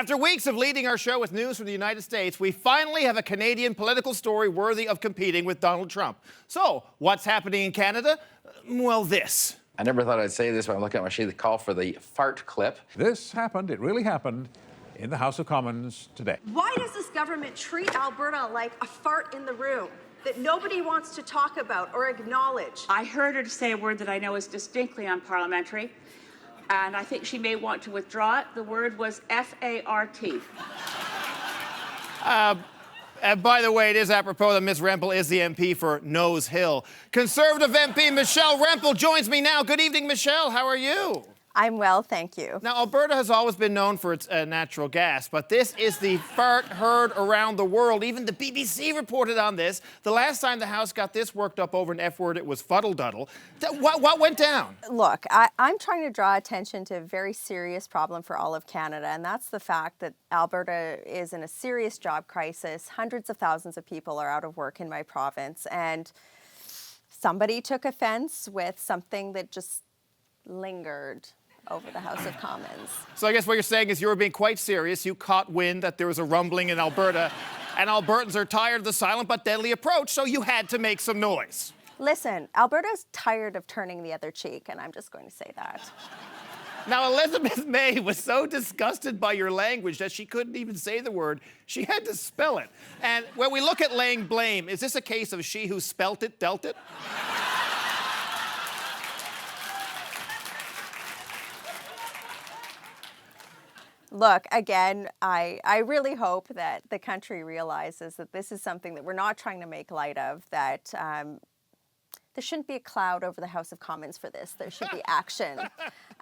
After weeks of leading our show with news from the United States, we finally have a Canadian political story worthy of competing with Donald Trump. So, what's happening in Canada? Well, this. I never thought I'd say this, but I'm looking at my sheet, the call for the fart clip. This happened, it really happened, in the House of Commons today. Why does this government treat Alberta like a fart in the room that nobody wants to talk about or acknowledge? I heard her say a word that I know is distinctly unparliamentary, and I think she may want to withdraw it. The word was F-A-R-T. And by the way, it is apropos that Ms. Rempel is the MP for Nose Hill. Conservative MP Michelle Rempel joins me now. Good evening, Michelle. How are you? I'm well, thank you. Now, Alberta has always been known for its natural gas, but this is the fart heard around the world. Even the BBC reported on this. The last time the House got this worked up over an F word, it was fuddle-duddle. What went down? Look, I'm trying to draw attention to a very serious problem for all of Canada, and that's the fact that Alberta is in a serious job crisis. Hundreds of thousands of people are out of work in my province, and somebody took offense with something that just lingered over the House of Commons. So I guess what you're saying is you were being quite serious. You caught wind that there was a rumbling in Alberta, and Albertans are tired of the silent but deadly approach, so you had to make some noise. Listen, Alberta's tired of turning the other cheek, and I'm just going to say that. Now, Elizabeth May was so disgusted by your language that she couldn't even say the word. She had to spell it. And when we look at laying blame, is this a case of she who spelt it, dealt it? Look, again, I really hope that the country realizes that this is something that we're not trying to make light of, that there shouldn't be a cloud over the House of Commons for this. There should be action.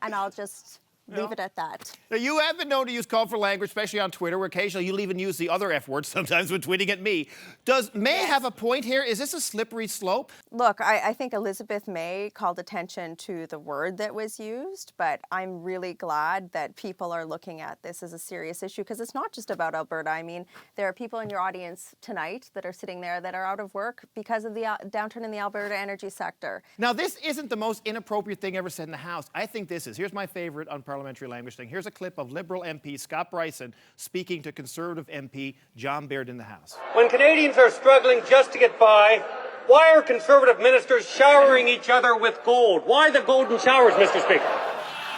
And I'll just leave it at that. Now, you have been known to use colorful language, especially on Twitter, where occasionally you'll even use the other F word sometimes when tweeting at me. Does May have a point here? Is this a slippery slope? Look, I think Elizabeth May called attention to the word that was used, but I'm really glad that people are looking at this as a serious issue, because it's not just about Alberta. I mean, there are people in your audience tonight that are sitting there that are out of work because of the downturn in the Alberta energy sector. Now, this isn't the most inappropriate thing ever said in the House. I think this is. Here's my favorite unparliamentary language thing. Here's a clip of Liberal MP Scott Bryson speaking to Conservative MP John Baird in the House. When Canadians are struggling just to get by, why are Conservative ministers showering each other with gold? Why the golden showers, Mr. Speaker?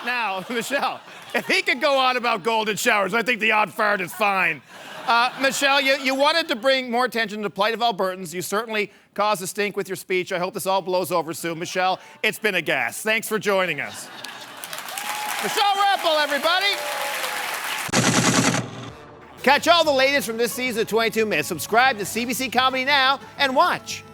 Now, Michelle, if he could go on about golden showers, I think the odd fart is fine. Michelle, you wanted to bring more attention to the plight of Albertans. You certainly caused a stink with your speech. I hope this all blows over soon. Michelle, it's been a gas. Thanks for joining us. Michelle Rempel, everybody! Catch all the latest from this season of 22 Minutes. Subscribe to CBC Comedy now and watch